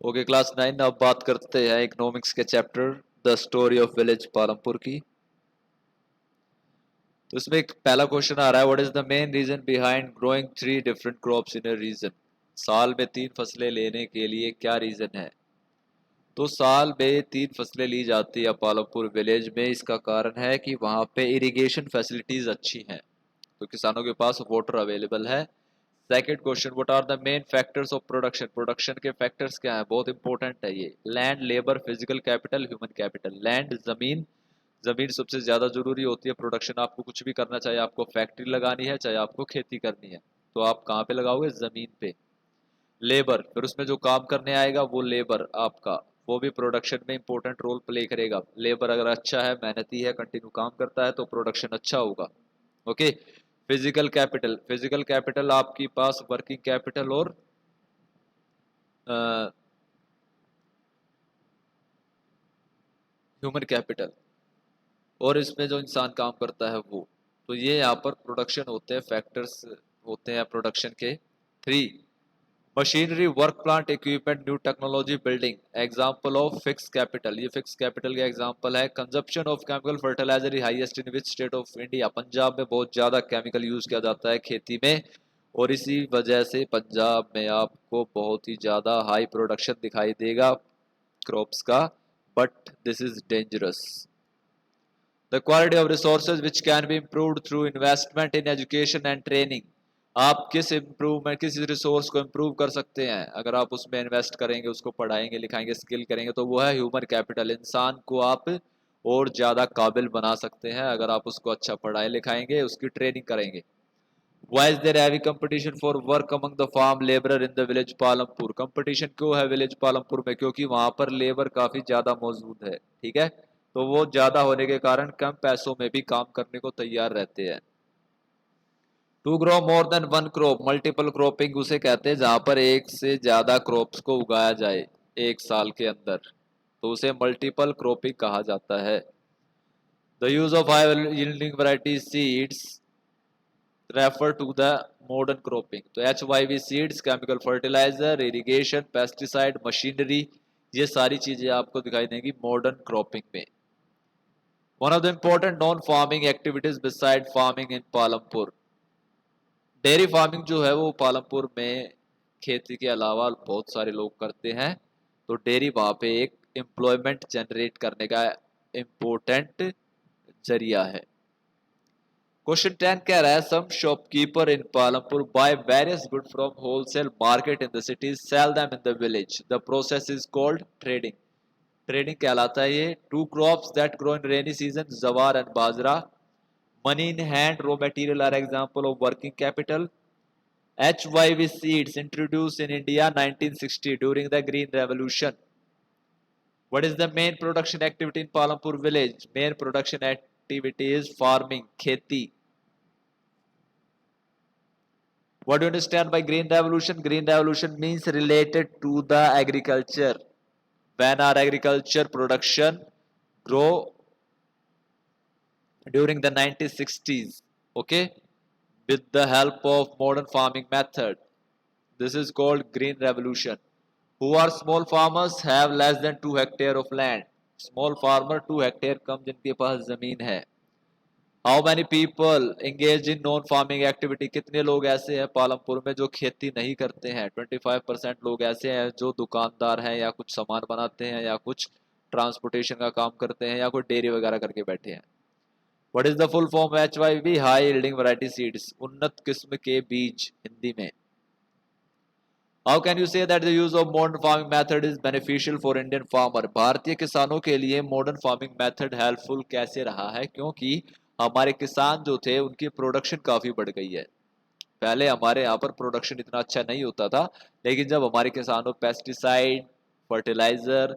Okay class 9, अब बात करते हैं इकोनॉमिक्स के chapter the story of village Palampur की। तो इसमें एक पहला क्वेश्चन आ रहा है, what is the main reason behind growing 3 different crops in a region. साल में 3 फसलें लेने के लिए क्या रीजन है। तो साल में 3 फसलें ली जाती है पालमपुर विलेज में। इसका कारण है कि वहाँ पे इरिगेशन फैसिलिटीज अच्छी हैं, तो किसानों के पास वाटर अवेलेबल है। Second question, what are the main factors of production. Production के फैक्टर्स क्या हैं, बहुत इंपॉर्टेंट है ये। Land, labour, physical capital, human capital. Land जमीन, जमीन सबसे ज्यादा जरूरी होती है प्रोडक्शन। आपको कुछ भी करना, चाहे आपको फैक्ट्री लगानी है चाहे आपको खेती करनी है, तो आप कहाँ पे लगाओगे, जमीन पे। लेबर, फिर उसमें जो काम करने आएगा वो लेबर आपका, वो भी प्रोडक्शन में इंपॉर्टेंट रोल प्ले करेगा। लेबर अगर अच्छा है, मेहनती है, कंटिन्यू काम करता है, तो प्रोडक्शन अच्छा होगा। Okay. Physical capital, physical capital आपके पास वर्किंग कैपिटल और ह्यूमन कैपिटल, और इसमें जो इंसान काम करता है वो। तो ये यहाँ पर प्रोडक्शन होते हैं, फैक्टर्स होते हैं प्रोडक्शन के। 3, machinery, work plant, equipment, new technology, building. Example of fix capital, ये फिक्स कैपिटल का एग्जांपल है। Consumption of chemical fertiliser highest in which state of India. Punjab में बहुत ज्यादा केमिकल यूज किया जाता है खेती में, और इसी वजह से पंजाब में आपको बहुत ही ज्यादा हाई प्रोडक्शन दिखाई देगा क्रॉप्स का, but this is dangerous. The quality of resources which can be improved through investment in education and training. आप किस इम्प्रूवमेंट, किस रिसोर्स को इम्प्रूव कर सकते हैं अगर आप उसमें इन्वेस्ट करेंगे, उसको पढ़ाएंगे लिखाएंगे, स्किल करेंगे, तो वो है ह्यूमन कैपिटल। इंसान को आप और ज़्यादा काबिल बना सकते हैं अगर आप उसको अच्छा पढ़ाए लिखाएंगे, उसकी ट्रेनिंग करेंगे। Why is there heavy competition for work among the farm labour in the village Palampur. Competition क्यों है विलेज पालमपुर में, क्योंकि वहां पर लेबर काफी ज्यादा मौजूद है। ठीक है, तो वो ज्यादा होने के कारण कम पैसों में भी काम करने को तैयार रहते हैं। To grow more than one crop, multiple cropping उसे कहते हैं जहां पर एक से ज्यादा क्रॉप्स को उगाया जाए एक साल के अंदर, तो उसे मल्टीपल क्रॉपिंग कहा जाता है। The use of high yielding variety seeds refer to the modern cropping. तो HYV seeds, chemical fertiliser, irrigation, pesticide, machinery, ये सारी चीजें आपको दिखाई देंगी मॉडर्न क्रॉपिंग में। One of the important non farming activities beside farming in Palampur. Dairy farming जो है वो पालमपुर में खेती के अलावा बहुत सारे लोग करते हैं, तो डेयरी वहां पे एक एम्प्लॉयमेंट जनरेट करने का इम्पोर्टेंट जरिया है। क्वेश्चन 10 कह रहा है, some shopkeeper in Palampur buy various good from wholesale market in the cities, sell them in the village, the process is called trading. Trading कहलाता है ये। Two crops that grow in rainy season, jowar and bajra. Money in hand, raw material are example of working capital. HYV seeds introduced in India 1960 during the Green Revolution. What is the main production activity in Palampur village? Main production activity is farming, kheti. What do you understand by Green Revolution? Green Revolution means related to the agriculture. When our agriculture production grow during the 1960s, okay, with the help of modern farming method. This is called Green Revolution. Who are small farmers, have less than 2 hectares of land. Small farmer 2 hectare कम जिनके पास जमीन है। How many people engage in non farming activity, कितने लोग ऐसे हैं पालमपुर में जो खेती नहीं करते हैं। 25% लोग ऐसे हैं जो दुकानदार हैं या कुछ सामान बनाते हैं या कुछ ट्रांसपोर्टेशन का काम करते हैं या कोई डेयरी वगैरह करके बैठे हैं। What is the full form HYV? High yielding variety seeds, उन्नत किस्म के बीज हिंदी में। How can you say that the use of modern farming method is beneficial for Indian farmer. भारतीय किसानों के लिए मॉडर्न फार्मिंग मेथड हेल्पफुल कैसे रहा है, क्योंकि हमारे किसान जो थे उनकी प्रोडक्शन काफी बढ़ गई है। पहले हमारे यहाँ पर प्रोडक्शन इतना अच्छा नहीं होता था, लेकिन जब हमारे किसानों पेस्टिसाइड, फर्टिलाइजर,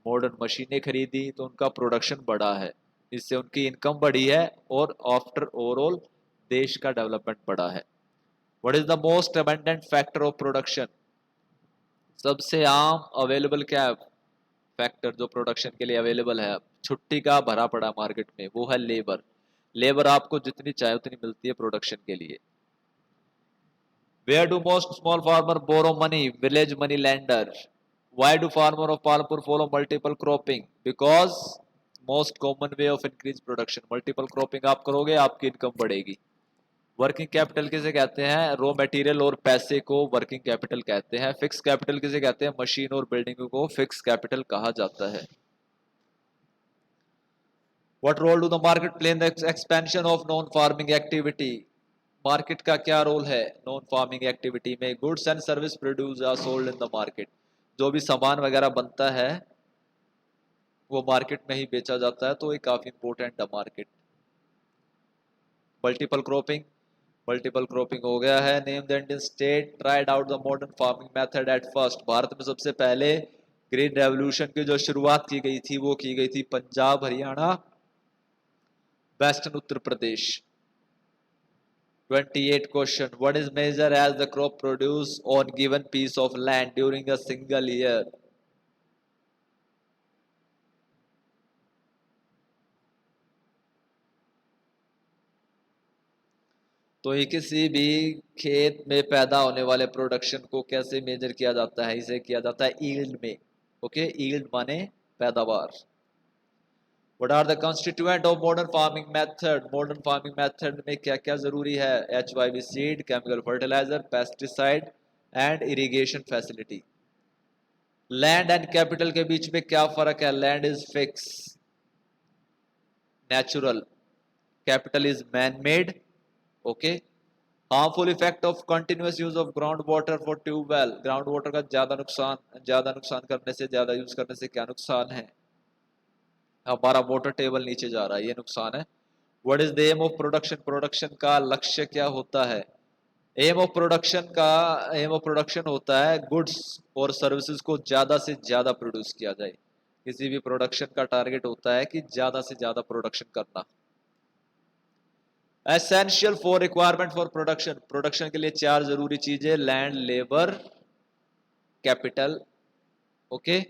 मॉडर्न मशीनें खरीदी तो उनका प्रोडक्शन बढ़ा है। इससे उनकी इनकम बढ़ी है और आफ्टर ओवरऑल देश का डेवलपमेंट बढ़ा है। What is the most abundant factor of production. सबसे आम अवेलेबल क्या है फैक्टर जो प्रोडक्शन के लिए अवेलेबल है, छुट्टी का भरा पड़ा मार्केट में, वो है लेबर। लेबर आपको जितनी चाहे उतनी मिलती है प्रोडक्शन के लिए। Where do most small farmer borrow money, village money lender. Why do farmer of Palanpur follow multiple cropping? Because most common way of increase production. Multiple cropping आप करोगे आपकी इनकम बढ़ेगी. वर्किंग कैपिटल किसे कहते हैं? Raw material और पैसे को वर्किंग कैपिटल कहते हैं. फिक्स कैपिटल किसे कहते हैं? मशीन और बिल्डिंग को फिक्स कैपिटल कहा जाता है. What role do the market play in the expansion of non farming activity? Market का क्या रोल है नॉन फार्मिंग एक्टिविटी में? Goods and service produce are sold in the market. जो भी सामान वगैरह बनता है वो मार्केट में ही बेचा जाता है, तो ये काफी इंपॉर्टेंट है मार्केट. मल्टीपल क्रॉपिंग हो गया है. Name the Indian state tried out the modern farming method at first. Bharat में सबसे पहले ग्रीन रेवोल्यूशन की जो शुरुआत की गई थी वो की गई थी Punjab, Haryana, western Uttar Pradesh. 28 question. What is measured as the crop produce on given piece of land during a single year? तो ये किसी भी खेत में पैदा होने वाले प्रोडक्शन को कैसे मेजर किया जाता है? इसे किया जाता है ईल्ड में. ओके, ईल्ड माने पैदावार. What are the constituent of modern farming method? Modern farming method में क्या क्या जरूरी है? HYV seed, chemical fertiliser, pesticide and irrigation facility. Land and capital के बीच में क्या फर्क है? Land is fix, natural. Capital is man made. Okay. Harmful effect of continuous use of ground water for tubewell. Ground water का ज्यादा नुकसान करने से, ज्यादा यूज करने से क्या नुकसान है? हमारा वाटर टेबल नीचे जा रहा है, ये नुकसान है. What is the aim of production? Production का लक्ष्य क्या होता है? एम ऑफ प्रोडक्शन होता है गुड्स और सर्विसेज को ज्यादा से ज्यादा प्रोड्यूस किया जाए. किसी भी प्रोडक्शन का टारगेट होता है कि ज्यादा से ज्यादा प्रोडक्शन करना. Essential for requirement for production. Production के लिए चार जरूरी चीजें: land, labour, capital. Okay.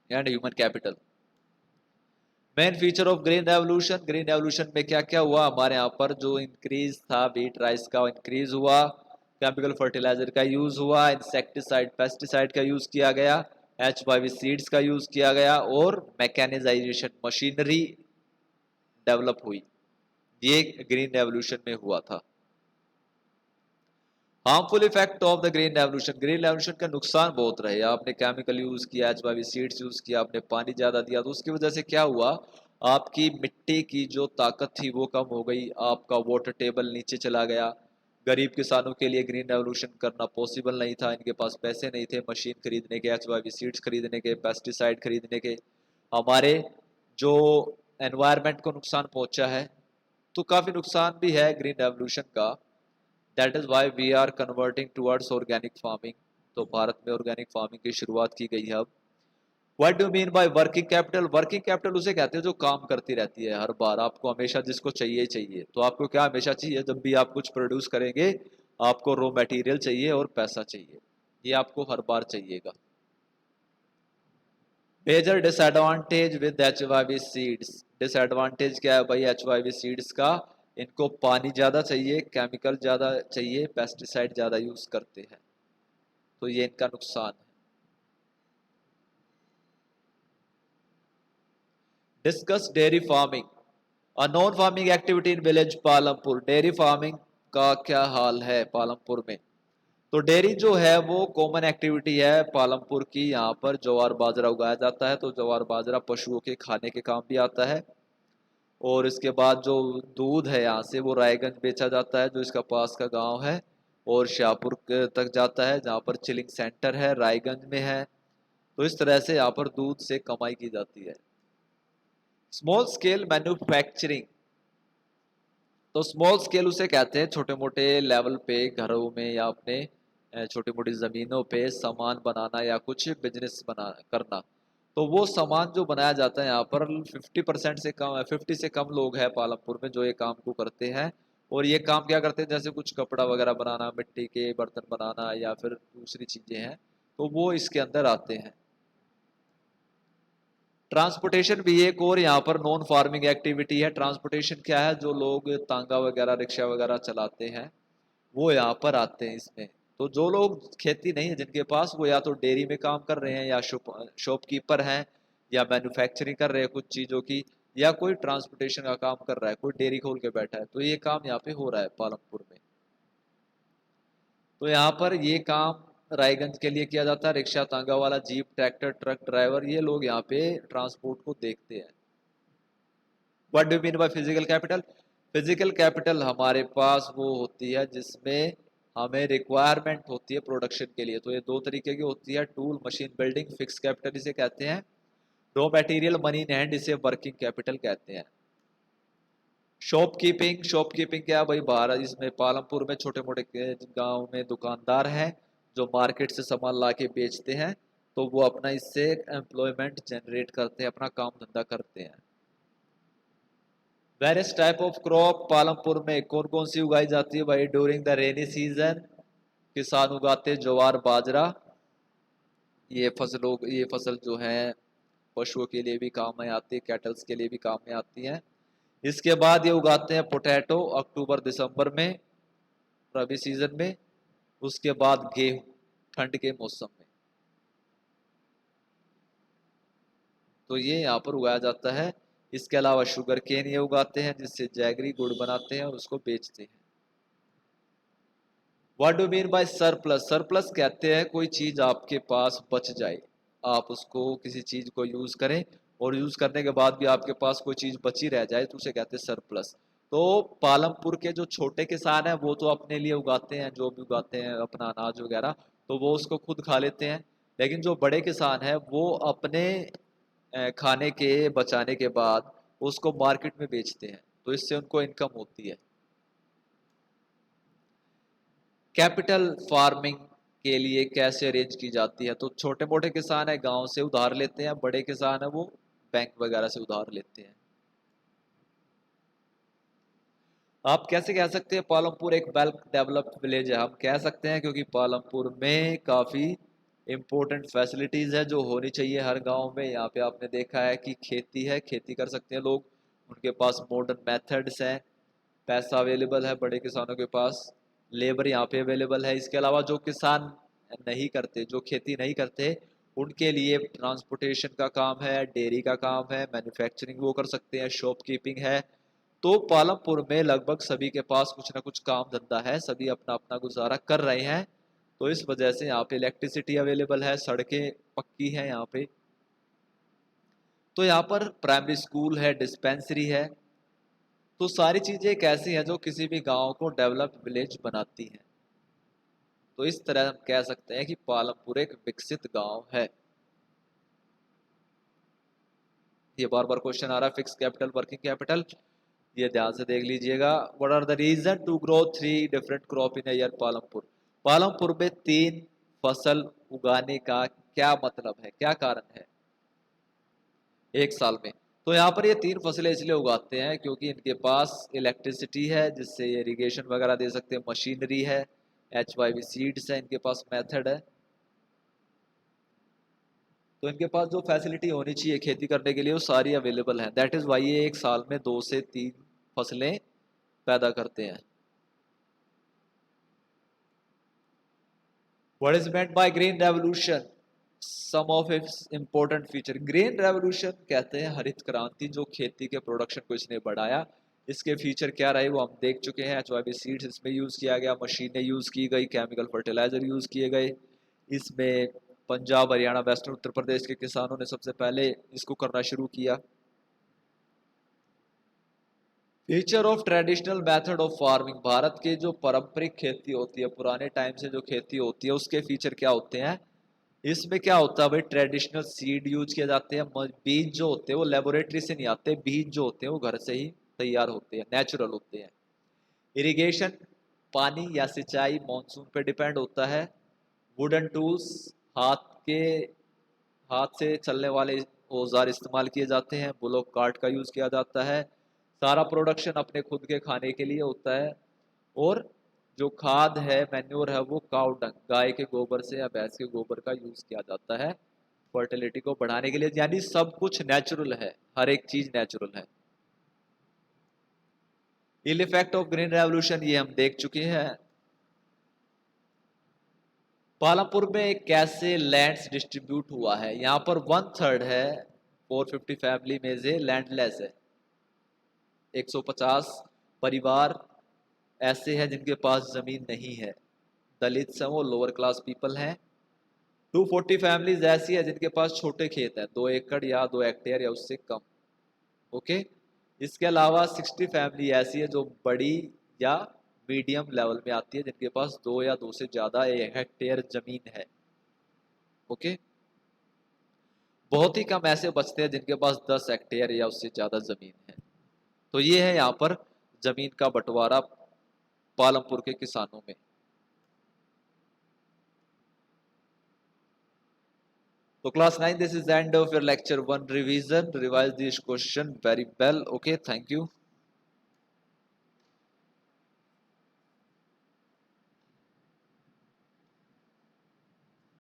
And human capital. Main feature of green revolution. Green revolution में क्या क्या हुआ? हमारे यहाँ पर जो इंक्रीज था व्हीट राइस का इंक्रीज हुआ, केमिकल फर्टिलाइजर का यूज हुआ, इंसेक्टिसाइड पेस्टिसाइड का यूज किया गया, HYV सीड्स का यूज किया गया और मैकेनाइजेशन मशीनरी डेवलप हुई. ये ग्रीन रेवोल्यूशन में हुआ था. Harmful effect of the green revolution. Green revolution का नुकसान बहुत रहे. आपने केमिकल यूज किया, HYV सीड्स यूज किया, आपने पानी ज्यादा दिया, तो उसकी वजह से क्या हुआ? आपकी मिट्टी की जो ताकत थी वो कम हो गई, आपका वाटर टेबल नीचे चला गया. गरीब किसानों के लिए ग्रीन रेवोल्यूशन करना पॉसिबल नहीं था. इनके पास पैसे नहीं थे मशीन खरीदने के, HYV सीड्स खरीदने के, पेस्टिसाइड खरीदने के. हमारे जो एनवायरनमेंट को नुकसान पहुंचा है, तो काफी नुकसान भी है ग्रीन रेवोल्यूशन का. That is why we are converting towards organic farming. तो भारत में ऑर्गेनिक फार्मिंग की शुरुआत की गई है अब. What do mean by working capital? Working capital उसे कहते हैं जो काम करती रहती है हर बार. आपको हमेशा जिसको चाहिए ही चाहिए. तो आपको क्या हमेशा चाहिए? जब भी आप कुछ प्रोड्यूस करेंगे आपको रॉ मटेरियल चाहिए और पैसा चाहिए. ये आपको हर बार चाहिएगा. Major disadvantage with HYV seeds. Disadvantage क्या है भाई HYV सीड्स का? इनको पानी ज्यादा चाहिए, केमिकल ज्यादा चाहिए, पेस्टिसाइड ज्यादा यूज करते हैं, तो ये इनका नुकसान है. Discuss dairy farming, a non farming activity in village Palampur. Dairy farming का क्या हाल है पालमपुर में? तो डेयरी जो है वो कॉमन एक्टिविटी है पालमपुर की. यहाँ पर ज्वार बाजरा उगाया जाता है, तो ज्वार बाजरा पशुओं के खाने के काम भी आता है. और इसके बाद जो दूध है यहाँ से वो रायगंज बेचा जाता है, जो इसका पास का गांव है, और शाहपुर तक जाता है जहाँ पर चिलिंग सेंटर है रायगंज में है. तो इस तरह से यहाँ पर दूध से कमाई की जाती है. Small scale manufacturing. तो स्मॉल स्केल उसे कहते हैं छोटे मोटे लेवल पे घरों में या अपने छोटी मोटी ज़मीनों पे सामान बनाना या कुछ बिजनेस बना करना. तो वो सामान जो बनाया जाता है यहाँ पर 50% से कम, 50 से कम लोग हैं पालमपुर में जो ये काम को करते हैं. और ये काम क्या करते हैं? जैसे कुछ कपड़ा वगैरह बनाना, मिट्टी के बर्तन बनाना या फिर दूसरी चीज़ें हैं, तो वो इसके अंदर आते हैं. ट्रांसपोर्टेशन भी एक और यहाँ पर नॉन फार्मिंग एक्टिविटी है। ट्रांसपोर्टेशन क्या है, जो लोग तांगा वगैरह रिक्शा वगैरह चलाते हैं वो यहाँ पर आते हैं इसमें। तो जो लोग खेती नहीं है जिनके पास, वो या तो डेयरी में काम कर रहे हैं, या शॉपकीपर हैं, या मैन्युफैक्चरिंग कर रहे हैं कुछ चीज़ों की, या कोई ट्रांसपोर्टेशन का काम कर रहा है, कोई डेयरी खोल के बैठा है। तो ये काम यहाँ पे हो रहा है पालमपुर में। तो यहाँ पर ये काम रायगंज के लिए किया जाता है। रिक्शा, तांगा वाला, जीप, ट्रैक्टर, ट्रक ड्राइवर, ये लोग यहाँ पे ट्रांसपोर्ट को देखते हैं। What do mean by physical capital? Physical capital हमारे पास वो होती है जिसमें हमें रिक्वायरमेंट होती है प्रोडक्शन के लिए। तो ये दो तरीके की होती है, tool, machine, building. Fix capital इसे कहते हैं। Raw material, money in hand, इसे वर्किंग कैपिटल कहते हैं। शॉपकीपिंग, शॉपकीपिंग क्या है भाई, बाहर इसमें पालमपुर में छोटे मोटे गांव में दुकानदार हैं जो मार्केट से सामान ला के बेचते हैं, तो वो अपना इससे एम्प्लॉयमेंट जनरेट करते हैं, अपना काम धंधा करते हैं। Various type of crop Palampur में कौन कौन सी उगाई जाती है भाई? ड्यूरिंग द रेनी सीजन किसान उगाते हैं ज्वार, बाजरा। ये फसल जो है पशुओं के लिए भी काम में आती है, कैटल्स के लिए भी काम में आती है। इसके बाद ये उगाते हैं पोटैटो अक्टूबर दिसंबर में, रबी सीजन में। उसके बाद गेहूं ठंड के मौसम में। तो ये यहाँ पर उगाया जाता है। इसके अलावा शुगर केन ये उगाते हैं जिससे जैगरी गुड़ बनाते हैं और उसको बेचते हैं। What do mean by surplus? Surplus कहते हैं कोई चीज आपके पास बच जाए, आप उसको किसी चीज को यूज करें और यूज करने के बाद भी आपके पास कोई चीज बची रह जाए तो उसे कहते हैं सरप्लस। तो पालमपुर के जो छोटे किसान हैं वो तो अपने लिए उगाते हैं, जो भी उगाते हैं अपना अनाज वगैरह, तो वो उसको खुद खा लेते हैं। लेकिन जो बड़े किसान हैं वो अपने खाने के बचाने के बाद उसको मार्केट में बेचते हैं, तो इससे उनको इनकम होती है। कैपिटल फार्मिंग के लिए कैसे अरेंज की जाती है? तो छोटे मोटे किसान है गांव से उधार लेते हैं, बड़े किसान है वो बैंक वगैरह से उधार लेते हैं। आप कैसे कह सकते हैं पालमपुर एक वेल डेवलप्ड विलेज है? हम कह सकते हैं क्योंकि पालमपुर में काफ़ी इम्पोर्टेंट फैसिलिटीज़ है जो होनी चाहिए हर गांव में। यहाँ पे आपने देखा है कि खेती है, खेती कर सकते हैं लोग, उनके पास मॉडर्न मेथड्स हैं, पैसा अवेलेबल है बड़े किसानों के पास, लेबर यहाँ पे अवेलेबल है। इसके अलावा जो किसान नहीं करते, जो खेती नहीं करते, उनके लिए ट्रांसपोर्टेशन का काम है, डेयरी का काम है, मैन्युफैक्चरिंग वो कर सकते हैं, शॉपकीपिंग है। तो पालमपुर में लगभग सभी के पास कुछ ना कुछ काम धंधा है, सभी अपना अपना गुजारा कर रहे हैं। तो इस वजह से यहाँ पे इलेक्ट्रिसिटी अवेलेबल है, सड़कें पक्की हैं यहाँ पे। तो यहाँ पर प्राइमरी स्कूल है, डिस्पेंसरी है। तो सारी चीज़ें एक ऐसी हैं जो किसी भी गांव को डेवलप्ड विलेज बनाती हैं। तो इस तरह हम कह सकते हैं कि पालमपुर एक विकसित गांव है। ये बार बार क्वेश्चन आ रहा है, फिक्स कैपिटल, वर्किंग कैपिटल, ये ध्यान से देख लीजिएगा। What are the reason to grow three different crop in year Palampur? Palampur में तीन फसल उगाने का क्या मतलब है, क्या कारण है एक साल में? तो यहाँ पर ये तीन फसलें इसलिए उगाते हैं क्योंकि इनके पास इलेक्ट्रिसिटी है जिससे ये इरिगेशन वगैरह दे सकते हैं, मशीनरी है, HYV सीड्स है, इनके पास मेथड है। तो इनके पास जो फैसिलिटी होनी चाहिए खेती करने के लिए वो सारी अवेलेबल है। दैट इज़ वाई ये एक साल में 2 से 3 फसलें पैदा करते हैं। What is meant by green revolution? Some of its important feature. Green revolution कहते हैं हरित क्रांति, जो खेती के प्रोडक्शन को इसने बढ़ाया। इसके फीचर क्या रहे वो हम देख चुके हैं। HYV सीड्स इसमें यूज़ किया गया, मशीनें यूज़ की गई, केमिकल फर्टिलाइजर यूज़ किए गए। इसमें पंजाब, हरियाणा, वेस्टर्न उत्तर प्रदेश के किसानों ने सबसे पहले इसको करना शुरू किया। Feature of traditional method of farming, Bharat की जो पारंपरिक खेती होती है, पुराने टाइम से जो खेती होती है उसके फीचर क्या होते हैं? इसमें क्या होता है भाई, ट्रेडिशनल सीड यूज किए जाते हैं। बीज जो होते हैं वो लेबोरेटरी से नहीं आते, बीज जो होते हैं वो घर से ही तैयार होते हैं, नेचुरल होते हैं। इरिगेशन, पानी या सिंचाई मॉनसून पे डिपेंड होता है। वुडन टूल्स, हाथ के हाथ से चलने वाले औजार इस्तेमाल किए जाते हैं। बुलोक कार्ट का यूज़ किया जाता है। सारा प्रोडक्शन अपने खुद के खाने के लिए होता है। और जो खाद है, मैन्योर है, वो काउ डंग, गाय के गोबर से या भैंस के गोबर का यूज़ किया जाता है फर्टिलिटी को बढ़ाने के लिए, यानी सब कुछ नेचुरल है, हर एक चीज नेचुरल है। Ill effect of green revolution ये हम देख चुके हैं। पालमपुर में कैसे लैंड्स डिस्ट्रीब्यूट हुआ है, यहां पर 1/3 है 450 फैमिली में से लैंडलेस है। 150 परिवार ऐसे हैं जिनके पास जमीन नहीं है, दलित समूह, लोअर क्लास पीपल हैं। 240 फैमिलीज ऐसी है जिनके पास छोटे खेत है, 2 एकड़ या 2 हेक्टेयर या उससे कम। ओके, इसके अलावा 60 फैमिली ऐसी है जो बड़ी या मीडियम लेवल में आती है, जिनके पास 2 या 2 से ज्यादा हेक्टेयर जमीन है। ओके, बहुत ही कम ऐसे बचते हैं जिनके पास 10 हेक्टेयर या उससे ज्यादा जमीन है। तो ये है यहाँ पर जमीन का बंटवारा पालमपुर के किसानों में। तो class 9, this is the end of your lecture 1 revision. Revise this question very well. Okay, thank you.